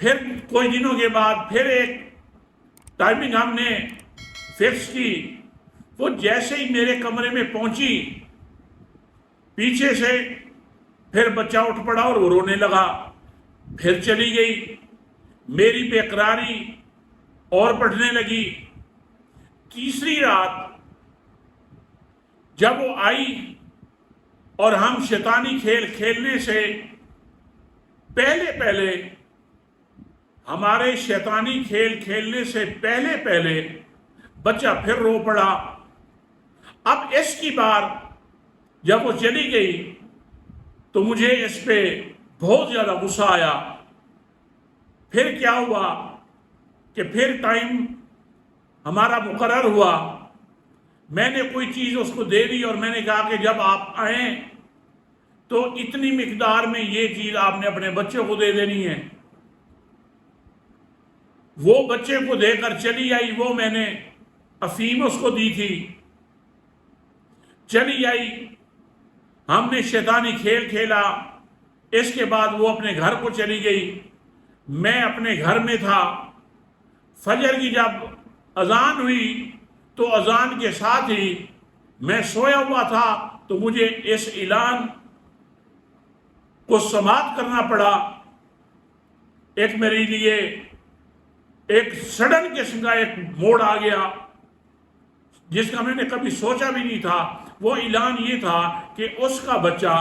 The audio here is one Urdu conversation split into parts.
پھر کچھ دنوں کے بعد پھر ایک ٹائمنگ ہم نے فکس کی. وہ جیسے ہی میرے کمرے میں پہنچی پیچھے سے پھر بچہ اٹھ پڑا اور وہ رونے لگا. پھر چلی گئی میری بے قراری اور بڑھنے لگی. تیسری رات جب وہ آئی اور ہم شیطانی کھیل کھیلنے سے پہلے ہمارے شیطانی کھیل کھیلنے سے پہلے بچہ پھر رو پڑا. اب اس کی بار جب وہ چلی گئی تو مجھے اس پہ بہت زیادہ غصہ آیا. پھر کیا ہوا کہ پھر ٹائم ہمارا مقرر ہوا. میں نے کوئی چیز اس کو دے دی اور میں نے کہا کہ جب آپ آئیں تو اتنی مقدار میں یہ چیز آپ نے اپنے بچے کو دے دینی ہے. وہ بچے کو دے کر چلی آئی. وہ میں نے افیم اس کو دی تھی. چلی آئی, ہم نے شیطانی کھیل کھیلا. اس کے بعد وہ اپنے گھر کو چلی گئی. میں اپنے گھر میں تھا. فجر کی جب اذان ہوئی تو اذان کے ساتھ ہی میں سویا ہوا تھا تو مجھے اس اعلان کو سماعت کرنا پڑا. ایک میرے لیے ایک سڈن قسم کا ایک موڑ آ گیا جس کا میں نے کبھی سوچا بھی نہیں تھا. وہ اعلان یہ تھا کہ اس کا بچہ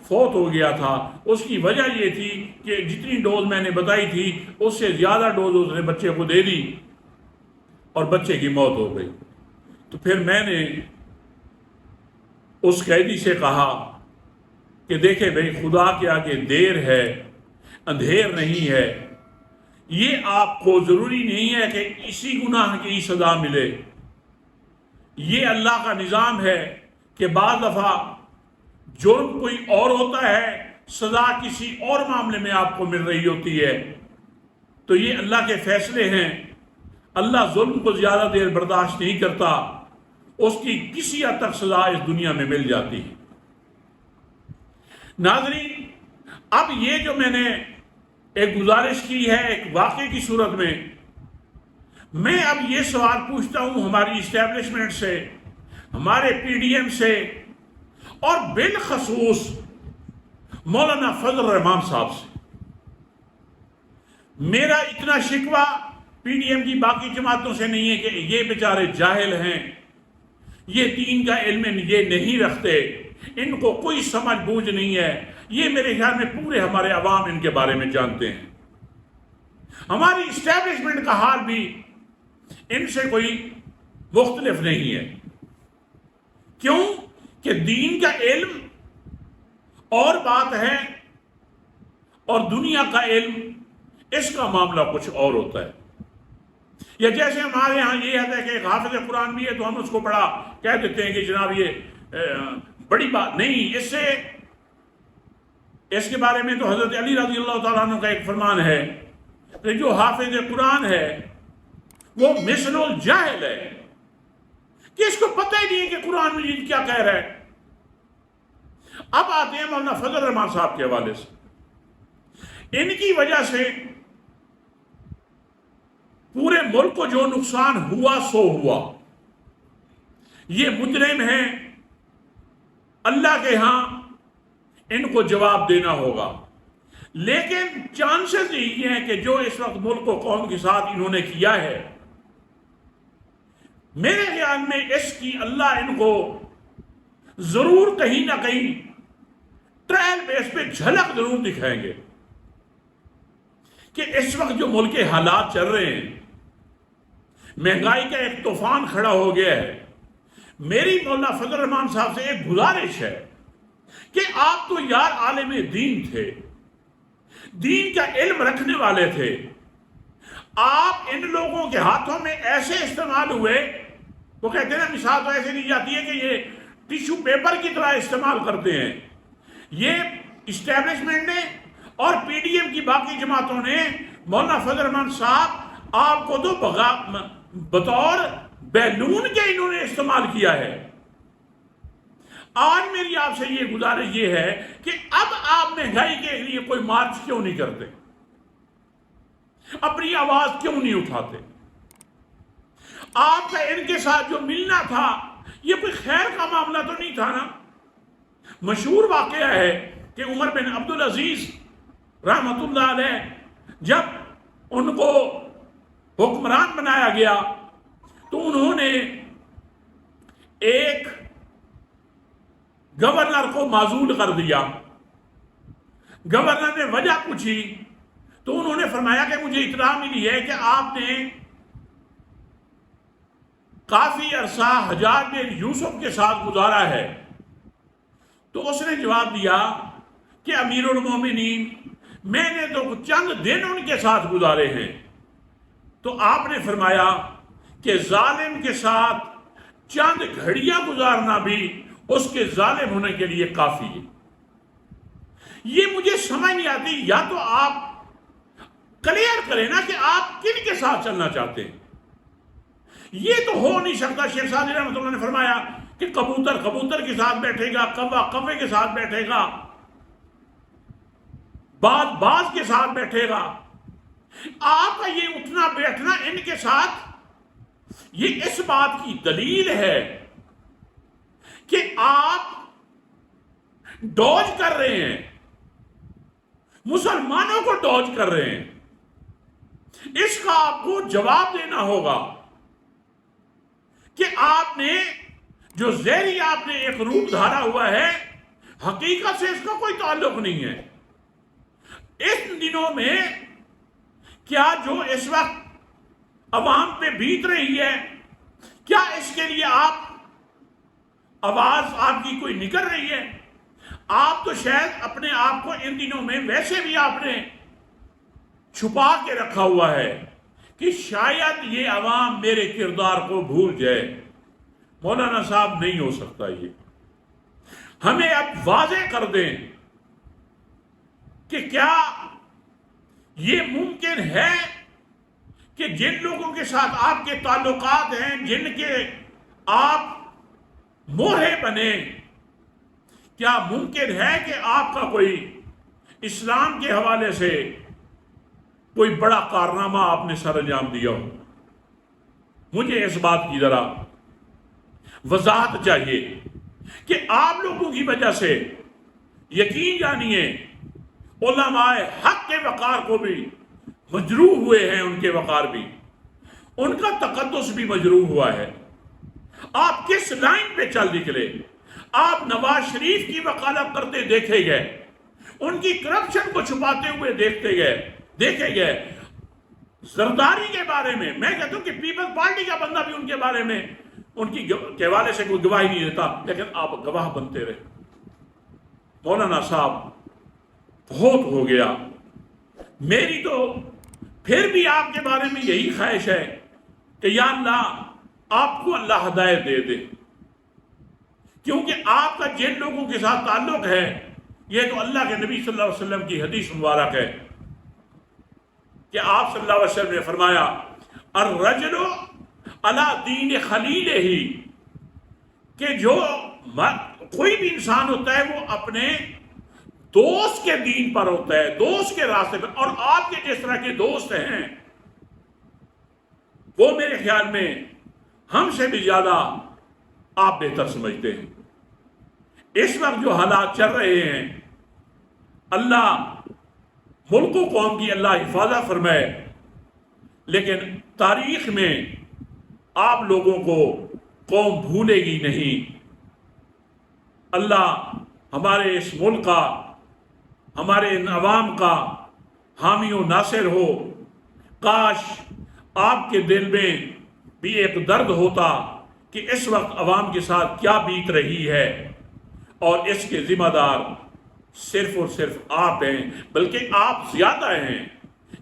فوت ہو گیا تھا. اس کی وجہ یہ تھی کہ جتنی ڈوز میں نے بتائی تھی اس سے زیادہ ڈوز اس نے بچے کو دے دی اور بچے کی موت ہو گئی. تو پھر میں نے اس قیدی سے کہا کہ دیکھیں بھائی, خدا کے آگے دیر ہے اندھیر نہیں ہے. یہ آپ کو ضروری نہیں ہے کہ اسی گناہ کی سزا ملے. یہ اللہ کا نظام ہے کہ بعض دفعہ جرم کوئی اور ہوتا ہے, سزا کسی اور معاملے میں آپ کو مل رہی ہوتی ہے. تو یہ اللہ کے فیصلے ہیں. اللہ ظلم کو زیادہ دیر برداشت نہیں کرتا. اس کی کسی حد تک سزا اس دنیا میں مل جاتی ہے. ناظرین, اب یہ جو میں نے ایک گزارش کی ہے ایک واقعے کی صورت میں اب یہ سوال پوچھتا ہوں ہماری اسٹیبلشمنٹ سے, ہمارے پی ڈی ایم سے, اور بالخصوص مولانا فضل الرحمان صاحب سے. میرا اتنا شکوہ پی ڈی ایم کی باقی جماعتوں سے نہیں ہے کہ یہ بیچارے جاہل ہیں, یہ دین کا علم یہ نہیں رکھتے, ان کو کوئی سمجھ بوجھ نہیں ہے. یہ میرے خیال میں پورے ہمارے عوام ان کے بارے میں جانتے ہیں. ہماری اسٹیبلشمنٹ کا حال بھی ان سے کوئی مختلف نہیں ہے. کیوں کہ دین کا علم اور بات ہے اور دنیا کا علم اس کا معاملہ کچھ اور ہوتا ہے. یا جیسے ہمارے یہاں یہ ہے کہ ایک حافظ قرآن بھی ہے تو ہم اس کو بڑا کہہ دیتے ہیں کہ جناب یہ بڑی بات نہیں. اس کے بارے میں تو حضرت علی رضی اللہ تعالیٰ عنہ کا ایک فرمان ہے کہ جو حافظ قرآن ہے وہ مثل الجاہل ہے, کہ اس کو پتہ ہی نہیں ہے کہ قرآن مجید کیا کہہ رہا ہے. اب آتے ہیں مولانا فضل الرحمان صاحب کے حوالے سے. ان کی وجہ سے پورے ملک کو جو نقصان ہوا سو ہوا. یہ مجرم ہیں, اللہ کے ہاں ان کو جواب دینا ہوگا. لیکن چانسز یہ ہیں کہ جو اس وقت ملک و قوم کے ساتھ انہوں نے کیا ہے, میرے خیال میں اس کی اللہ ان کو ضرور کہیں نہ کہیں ٹرائل بیس پہ جھلک ضرور دکھائیں گے کہ اس وقت جو ملک کے حالات چل رہے ہیں, مہنگائی کا ایک طوفان کھڑا ہو گیا ہے. میری مولانا فضل الرحمان صاحب سے ایک گزارش ہے کہ آپ تو یار عالم دین تھے, دین کا علم رکھنے والے تھے, آپ ان لوگوں کے ہاتھوں میں ایسے استعمال ہوئے, وہ کہتے ہیں نا مثال تو ایسے دی جاتی ہے کہ یہ ٹیشو پیپر کی طرح استعمال کرتے ہیں. یہ اسٹیبلشمنٹ نے اور پی ڈی ایم کی باقی جماعتوں نے مولانا فضل الرحمان صاحب آپ کو تو بطور بیلون کے انہوں نے استعمال کیا ہے. آج میری آپ سے یہ گزارش یہ ہے کہ اب آپ مہنگائی کے لیے کوئی مارچ کیوں نہیں کرتے؟ اپنی آواز کیوں نہیں اٹھاتے؟ آپ کا ان کے ساتھ جو ملنا تھا یہ کوئی خیر کا معاملہ تو نہیں تھا نا؟ مشہور واقعہ ہے کہ عمر بن عبدالعزیز رحمت اللہ علیہ جب ان کو حکمران بنایا گیا تو انہوں نے ایک گورنر کو معزول کر دیا۔ گورنر نے وجہ پوچھی تو انہوں نے فرمایا کہ مجھے اطلاع ملی ہے کہ آپ نے کافی عرصہ حجاج بن یوسف کے ساتھ گزارا ہے۔ تو اس نے جواب دیا کہ امیر المومنین میں نے تو چند دن ان کے ساتھ گزارے ہیں۔ تو آپ نے فرمایا کہ ظالم کے ساتھ چند گھڑیاں گزارنا بھی اس کے ظالم ہونے کے لیے کافی ہے۔ یہ مجھے سمجھ نہیں آتی، یا تو آپ کلیئر کریں نا کہ آپ کن کے ساتھ چلنا چاہتے ہیں۔ یہ تو ہو نہیں سکتا۔ شیخ سعدی رحمۃ اللہ نے فرمایا کہ کبوتر کبوتر کے ساتھ بیٹھے گا، کوا کوے کے ساتھ بیٹھے گا، باز باز کے ساتھ بیٹھے گا۔ آپ کا یہ اٹھنا بیٹھنا ان کے ساتھ یہ اس بات کی دلیل ہے کہ آپ ڈوج کر رہے ہیں، مسلمانوں کو ڈوج کر رہے ہیں۔ اس کا آپ کو جواب دینا ہوگا کہ آپ نے جو زہری آپ نے ایک روپ دھارا ہوا ہے، حقیقت سے اس کا کوئی تعلق نہیں ہے۔ اس دنوں میں کیا جو اس وقت عوام پہ بیت رہی ہے، کیا اس کے لیے آپ آواز آپ کی کوئی نکل رہی ہے؟ آپ تو شاید اپنے آپ کو ان دنوں میں ویسے بھی آپ نے چھپا کے رکھا ہوا ہے کہ شاید یہ عوام میرے کردار کو بھول جائے۔ مولانا صاحب نہیں ہو سکتا یہ۔ ہمیں اب واضح کر دیں کہ کیا یہ ممکن ہے کہ جن لوگوں کے ساتھ آپ کے تعلقات ہیں، جن کے آپ مورے بنے، کیا ممکن ہے کہ آپ کا کوئی اسلام کے حوالے سے کوئی بڑا کارنامہ آپ نے سر انجام دیا ہو؟ مجھے اس بات کی ذرا وضاحت چاہیے کہ آپ لوگوں کی وجہ سے یقین جانیے علماء حق کے وقار کو بھی مجروح ہوئے ہیں، ان کے وقار بھی، ان کا تقدس بھی مجروح ہوا ہے۔ آپ کس لائن پہ چل نکلے؟ آپ نواز شریف کی وکالت کرتے دیکھے گئے، ان کی کرپشن کو چھپاتے ہوئے دیکھے گئے۔ زرداری کے بارے میں میں کہتا ہوں کہ پیپلز پارٹی کا بندہ بھی ان کے بارے میں ان کی کے حوالے سے کوئی گواہی نہیں دیتا، لیکن آپ گواہ بنتے رہے۔ مولانا صاحب بہت ہو گیا۔ میری تو پھر بھی آپ کے بارے میں یہی خواہش ہے کہ یا اللہ آپ کو اللہ ہدایت دے دے، کیونکہ آپ کا جن لوگوں کے ساتھ تعلق ہے یہ تو اللہ کے نبی صلی اللہ علیہ وسلم کی حدیث مبارک ہے کہ آپ صلی اللہ علیہ وسلم نے فرمایا الرجل علی دین خلیلہ ہی، کہ جو کوئی بھی انسان ہوتا ہے وہ اپنے دوست کے دین پر ہوتا ہے، دوست کے راستے پر۔ اور آپ کے جس طرح کے دوست ہیں وہ میرے خیال میں ہم سے بھی زیادہ آپ بہتر سمجھتے ہیں۔ اس وقت جو حالات چل رہے ہیں، اللہ ملک و قوم کی اللہ حفاظت فرمائے، لیکن تاریخ میں آپ لوگوں کو قوم بھولے گی نہیں۔ اللہ ہمارے اس ملک کا، ہمارے ان عوام کا حامی و ناصر ہو۔ کاش آپ کے دل میں بھی ایک درد ہوتا کہ اس وقت عوام کے ساتھ کیا بیت رہی ہے، اور اس کے ذمہ دار صرف اور صرف آپ ہیں، بلکہ آپ زیادہ ہیں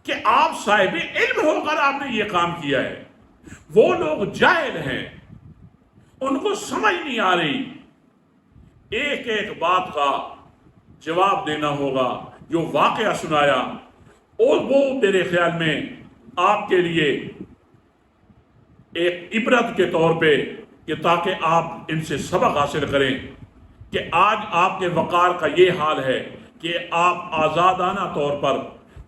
کہ آپ صاحب علم ہو کر آپ نے یہ کام کیا ہے۔ وہ لوگ جاہل ہیں، ان کو سمجھ نہیں آ رہی۔ ایک ایک بات کا جواب دینا ہوگا جو واقعہ سنایا، اور وہ میرے خیال میں آپ کے لیے ایک عبرت کے طور پہ کہ تاکہ آپ ان سے سبق حاصل کریں کہ آج آپ کے وقار کا یہ حال ہے کہ آپ آزادانہ طور پر